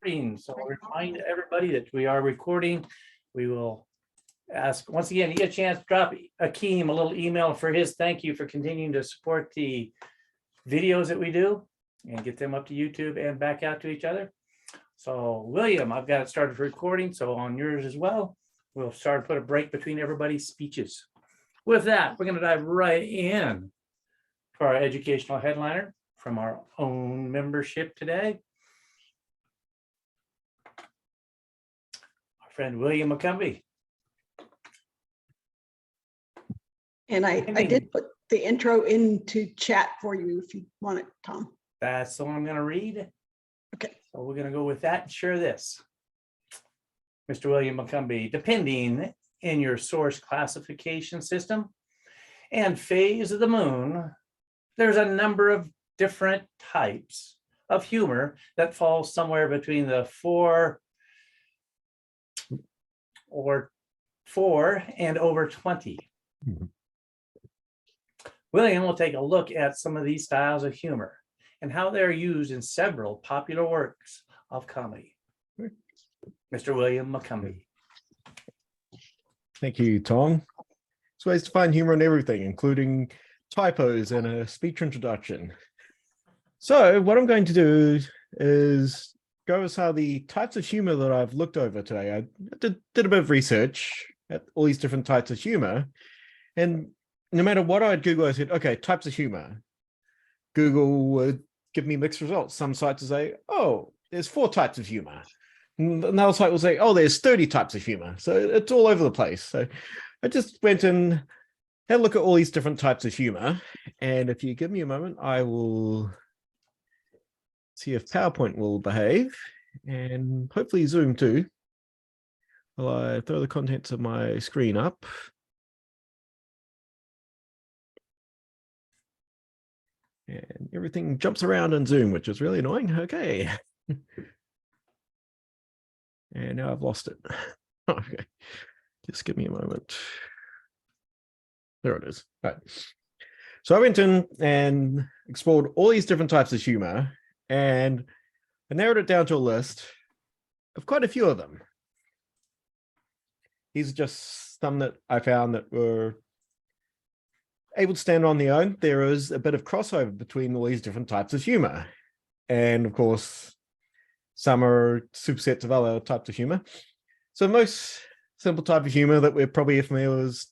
So remind everybody that we are recording. We will ask, once again, you get a chance, drop Akeem a little email for his thank you for continuing to support the videos that we do and get them up to YouTube and back out to each other. So William, I've got it started recording, so on yours as well. We'll start to put a break between everybody's speeches. With that, we're going to dive right in for our educational headliner from our own membership today. Our friend William McCombie. And I did put the intro into chat for you if you want it, Tom. That's the one I'm going to read. Okay. So we're going to go with that and share this. Mr. William McCombie, depending in your source classification system and phase of the moon, there's a number of different types of humor that falls somewhere between the 4 and over 20. Mm-hmm. William will take a look at some of these styles of humor and how they're used in several popular works of comedy. Mr. William McCombie. Thank you, Tom. There's ways to find humor in everything, including typos and a speech introduction. So what I'm going to do is go over some of the types of humor that I've looked over today. I did a bit of research at all these different types of humor, and no matter what I'd Google, I said, okay, types of humor. Google would give me mixed results. Some sites would say, oh, there's 4 types of humor. Another site will say, oh, there's 30 types of humor. So it's all over the place. So I just went and had a look at all these different types of humor. And if you give me a moment, I will see if PowerPoint will behave and hopefully Zoom too. Will I throw the contents of my screen up? And everything jumps around in Zoom, which is really annoying. Okay. And now I've lost it. Okay. Just give me a moment. There it is. All right. So I went in and explored all these different types of humor, and I narrowed it down to a list of quite a few of them. These are just some that I found that were able to stand on their own. There is a bit of crossover between all these different types of humor. And of course, some are supersets of other types of humor. So the most simple type of humor that we're probably familiar with is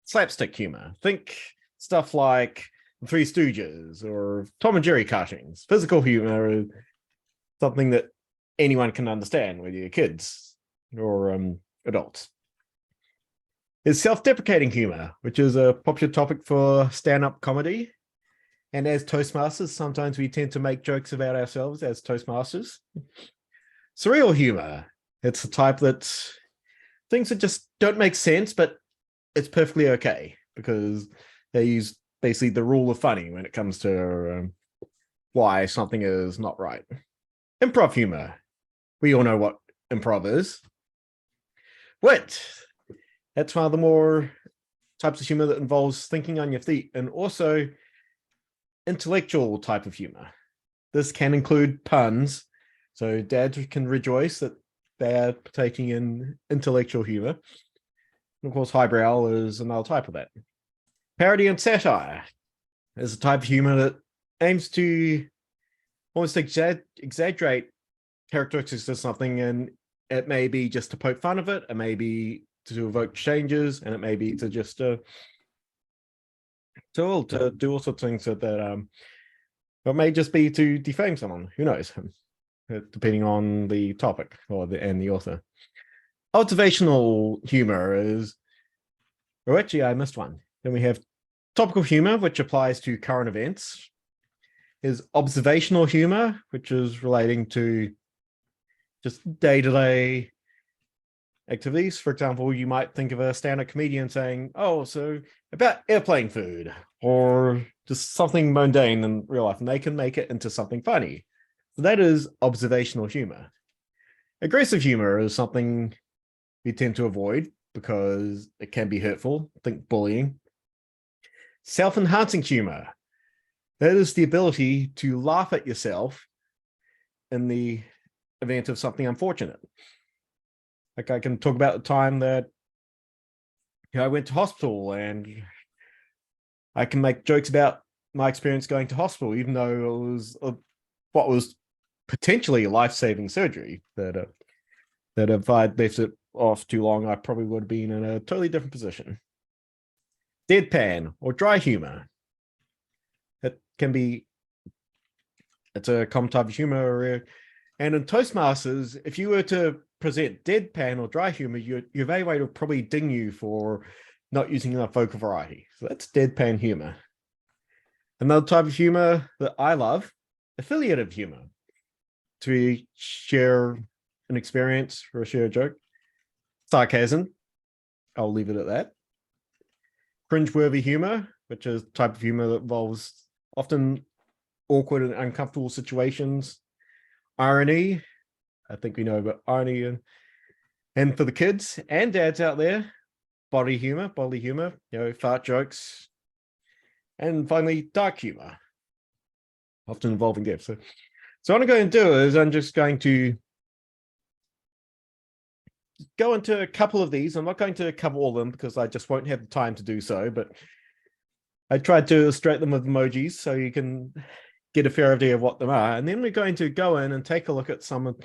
slapstick humor. Think stuff like the Three Stooges or Tom and Jerry cartoons. Physical humor is something that anyone can understand, whether you're kids or adults. There's self-deprecating humor, which is a popular topic for stand-up comedy. And as Toastmasters, sometimes we tend to make jokes about ourselves as Toastmasters. Surreal humor. It's the type that things that just don't make sense, but it's perfectly okay because they use basically the rule of funny when it comes to why something is not right. Improv humor. We all know what improv is. Wit. That's one of the more types of humor that involves thinking on your feet, and also intellectual type of humor. This can include puns, so dads can rejoice that they are partaking in intellectual humor. And of course, highbrow is another type of that. Parody and satire is a type of humor that aims to almost exaggerate characteristics of something, and it may be just to poke fun of it, it may be to evoke changes, and it may be to just to do all sorts of things that it may just be to defame someone. Who knows? Depending on the topic and the author. Observational humor is, oh, actually, I missed one. Then we have topical humor, which applies to current events. Is observational humor, which is relating to just day-to-day activities. For example, you might think of a stand-up comedian saying, oh, so about airplane food, or just something mundane in real life, and they can make it into something funny. So that is observational humor. Aggressive humor is something we tend to avoid because it can be hurtful. Think bullying. Self-enhancing humor. That is the ability to laugh at yourself in the event of something unfortunate. Like I can talk about the time that I went to hospital, and I can make jokes about my experience going to hospital, even though it was what was potentially a life-saving surgery. That if I'd left it off too long, I probably would have been in a totally different position. Deadpan or dry humor. It's a common type of humor. And in Toastmasters, if you were to present deadpan or dry humor, your evaluator will probably ding you for not using enough vocal variety. So that's deadpan humor. Another type of humor that I love, affiliative humor. To share an experience or share a joke. Sarcasm. I'll leave it at that. Cringeworthy humor, which is type of humor that involves often awkward and uncomfortable situations. Irony. I think we know about irony. And for the kids and dads out there, bodily humor, fart jokes. And finally, dark humor, often involving death. So what I'm going to do is I'm just going to go into a couple of these. I'm not going to cover all of them because I just won't have the time to do so, but I tried to illustrate them with emojis so you can get a fair idea of what they are. And then we're going to go in and take a look at some of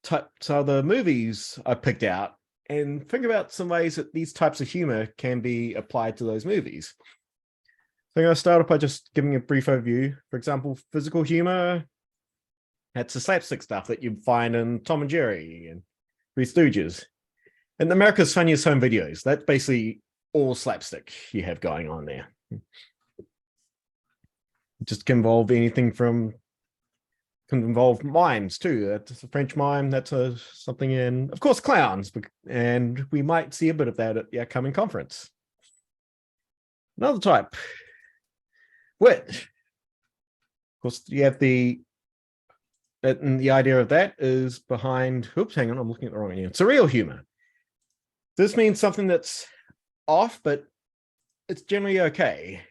the movies I picked out and think about some ways that these types of humor can be applied to those movies. So I'm going to start off by just giving a brief overview. For example, physical humor. That's the slapstick stuff that you find in Tom and Jerry and Three Stooges. And America's Funniest Home Videos. That's basically all slapstick you have going on there. It just can involve anything from, can involve mimes too. That's a French mime. That's something in, of course, clowns. And we might see a bit of that at the upcoming conference. Another type, wit. Of course, you have and the idea of that is behind, oops, hang on, I'm looking at the wrong one. Surreal humor. This means something that's off, but it's generally okay.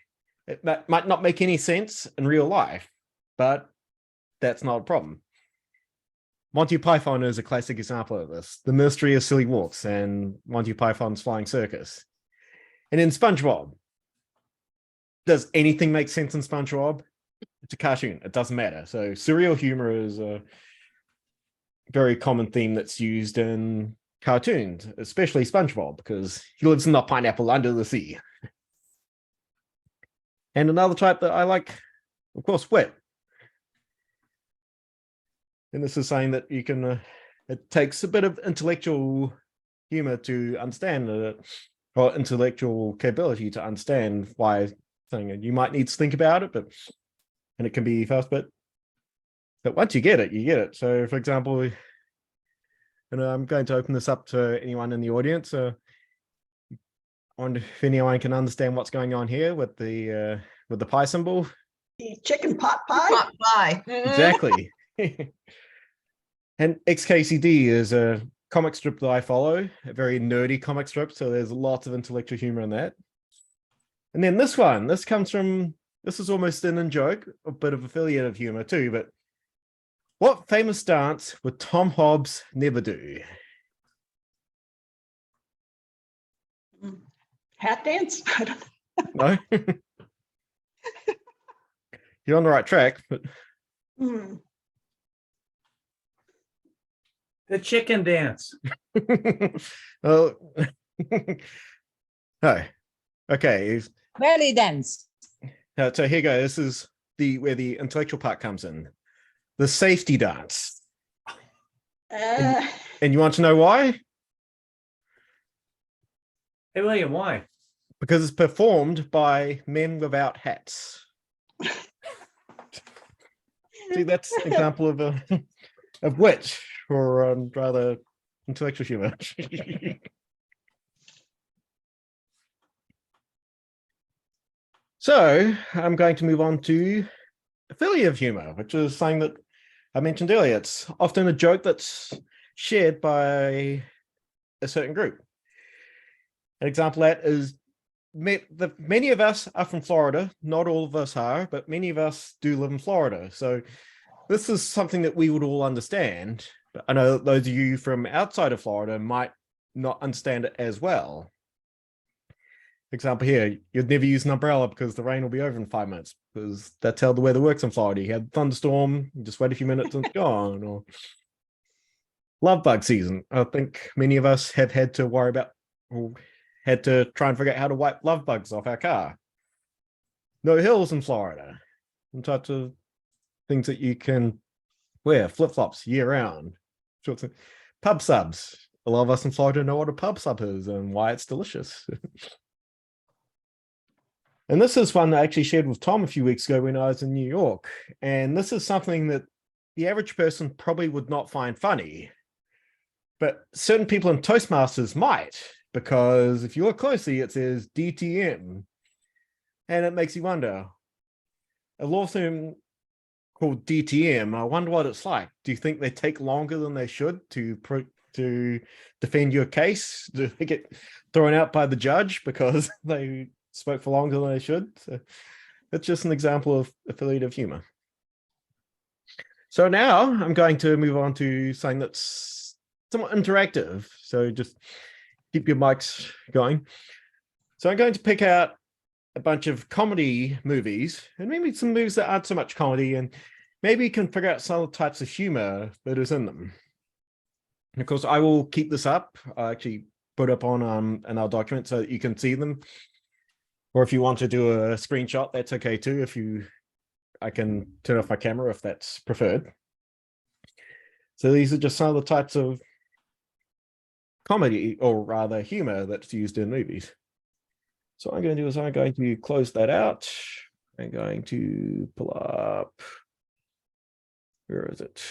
It might not make any sense in real life, but that's not a problem. Monty Python is a classic example of this. The Mystery of Silly Walks and Monty Python's Flying Circus. And in SpongeBob, does anything make sense in SpongeBob? It's a cartoon. It doesn't matter. So surreal humor is a very common theme that's used in cartoons, especially SpongeBob, because he lives in the pineapple under the sea. And another type that I like, of course, wit. And this is saying that you can, it takes a bit of intellectual humor to understand or intellectual capability to understand why something, you might need to think about it, and it can be fast, but once you get it, you get it. So for example, and I'm going to open this up to anyone in the audience. I wonder if anyone can understand what's going on here with the pie symbol. The chicken pot pie. Pot pie. Exactly. And XKCD is a comic strip that I follow, a very nerdy comic strip. So there's lots of intellectual humor in that. And then this one, this is almost an in-joke, a bit of affiliative humor too, but what famous dance would Tom Hobbs never do? Hat dance? I don't No? You're on the right track, but know. The chicken dance. oh, oh, okay. Belly dance. So here you go. This is where the intellectual part comes in. The safety dance. And you want to know why? Hey, William, why? Because it's performed by men without hats. See, that's an example of wit, or rather intellectual humor. So I'm going to move on to affiliative humor, which is something that I mentioned earlier. It's often a joke that's shared by a certain group. An example of that is many of us are from Florida. Not all of us are, but many of us do live in Florida. So this is something that we would all understand. But I know those of you from outside of Florida might not understand it as well. For example, here, you'd never use an umbrella because the rain will be over in 5 minutes, because that's how the weather works in Florida. You had thunderstorm, you just wait a few minutes and it's gone. Or love bug season. I think many of us have had to worry about, or had to try and figure out how to wipe love bugs off our car. No hills in Florida. And types of things that you can wear, flip-flops year round. Pub subs. A lot of us in Florida know what a pub sub is and why it's delicious. And this is one I actually shared with Tom a few weeks ago when I was in New York. And this is something that the average person probably would not find funny. But certain people in Toastmasters might, because if you look closely, it says DTM. And it makes you wonder, a law firm called DTM, I wonder what it's like. Do you think they take longer than they should to defend your case? Do they get thrown out by the judge because they spoke for longer than they should? So that's just an example of affiliative humor. So now I'm going to move on to something that's somewhat interactive. So just keep your mics going. So I'm going to pick out a bunch of comedy movies and maybe some movies that aren't so much comedy, and maybe you can figure out some of the types of humor that is in them. And of course, I will keep this up. I actually put up on in our document so that you can see them. Or if you want to do a screenshot, that's okay too. I can turn off my camera if that's preferred. So these are just some of the types of comedy, or rather humor, that's used in movies. So what I'm going to do is I'm going to close that out. I'm going to pull up, where is it?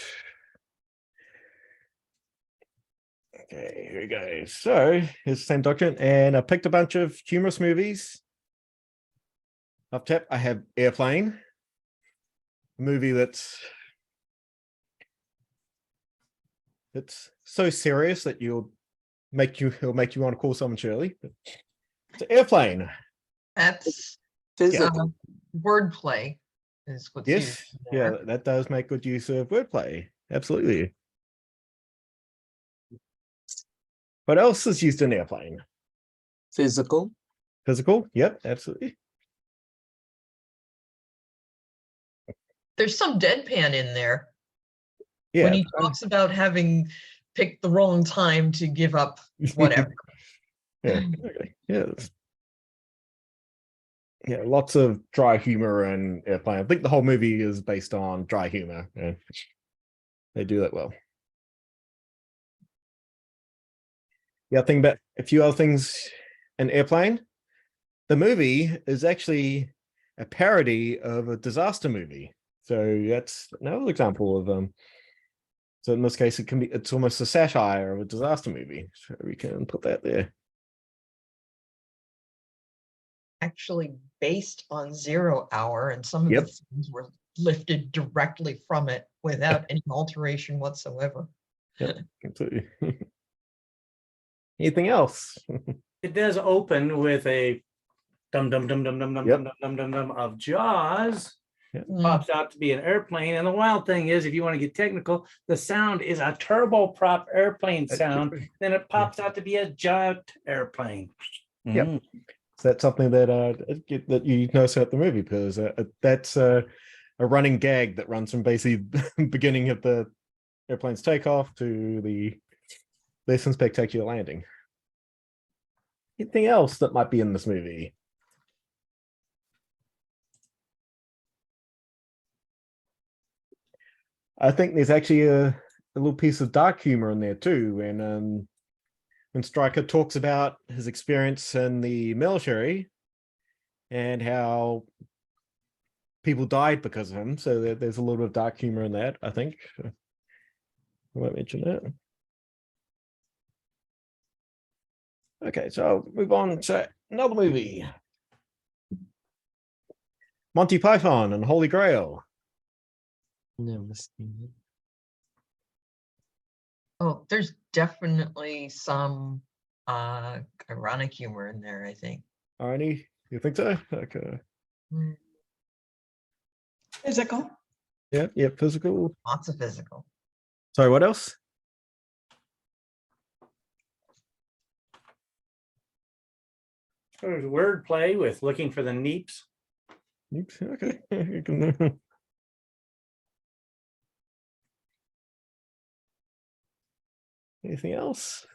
Okay, here we go. So here's the same document, and I picked a bunch of humorous movies. Up top, I have Airplane, a movie it's so serious that it'll make you want to call someone Shirley. It's Airplane. That's Physical. wordplay is what's Yes, used yeah, there. that does make good use of wordplay. Absolutely. What else is used in Airplane? Physical. Physical. Yep, absolutely. There's some deadpan in there Yeah. when he talks about having picked the wrong time to give up whatever. Yeah. Okay. Yeah. Yeah. Lots of dry humor and Airplane. I think the whole movie is based on dry humor. Yeah. They do that well. Yeah. I think about a few other things in Airplane. The movie is actually a parody of a disaster movie. So that's another example of so in this case it's almost a satire of a disaster movie. So we can put that there. Actually based on 0 Hour, and some of Yep. the things were lifted directly from it without any alteration whatsoever. Yep, absolutely. Anything else? It does open with a dum dum dum dum dum dum Yep. dum dum dum dum of Jaws. Mm. Pops out to be an airplane. And the wild thing is, if you want to get technical, the sound is a turboprop airplane sound. Then it pops out to be a giant airplane. Yep. Mhm. So that's something that that you notice at the movie, because that's a running gag that runs from basically the beginning of the airplane's takeoff to the less than spectacular landing. Anything else that might be in this movie? I think there's actually a little piece of dark humor in there too, when Stryker talks about his experience in the military and how people died because of him. So there's a little bit of dark humor in that, I think. I won't mention that. Okay, so I'll move on to another movie. Monty Python and Holy Grail. Never seen it. Oh, there's definitely some ironic humor in there, I think. Arnie, you think so? Okay. Mm, Physical. Yeah, physical. Lots of physical. Sorry, what else? There's word play with looking for the neeps. Oops, okay. You can- Anything else?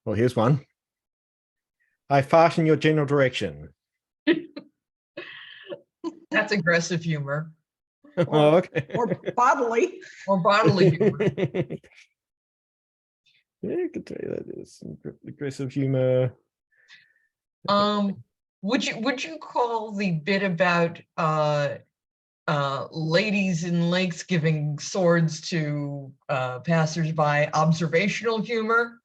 Well, here's one. I fart in your general direction. That's aggressive humor Oh, okay. Or bodily. or bodily humor. Yeah, I can tell you that is some aggressive humor. Would you call the bit about ladies in lakes giving swords to passersby observational humor,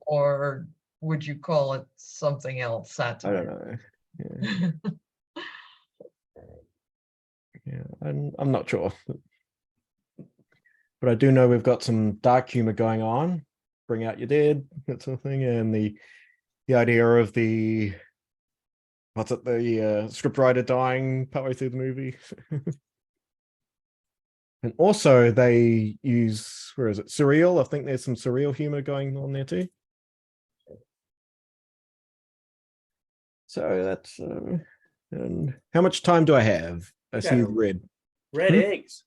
or would you call it something else? I don't know. Yeah, yeah, I'm not sure. But I do know we've got some dark humor going on. Bring out your dead, that sort of thing, and the idea of the what's it, the scriptwriter dying partway through the movie. And also they use, where is it, surreal. I think there's some surreal humor going on there too. So that's and how much time do I have? I see Yeah. red. Red eggs.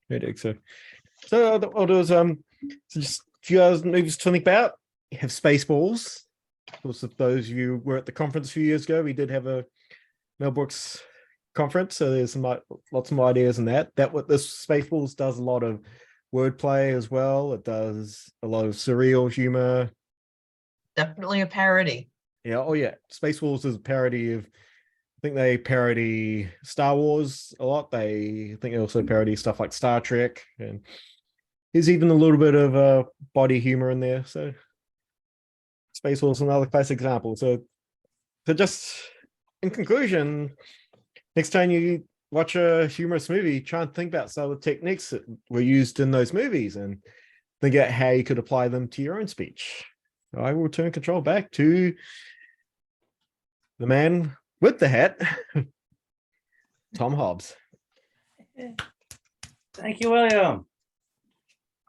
Red. So what I'll do is so just a few other movies to think about. You have Spaceballs. Of course, if those of you were at the conference a few years ago, we did have a Mel Brooks conference, so there's some lots of ideas in that. That what this Spaceballs does a lot of wordplay as well. It does a lot of surreal humor. Definitely a parody. Yeah, oh yeah. Spaceballs is a parody of, I think they parody Star Wars a lot. I think they also parody stuff like Star Trek, and there's even a little bit of body humor in there. So Spaceballs is another classic example. So just in conclusion, next time you watch a humorous movie, try and think about some of the techniques that were used in those movies and think about how you could apply them to your own speech. I will turn control back to the man with the hat, Tom Hobbs. Thank you, William.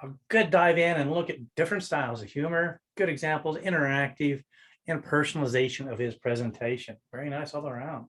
A good dive in and look at different styles of humor, good examples, interactive, and personalization of his presentation. Very nice all around.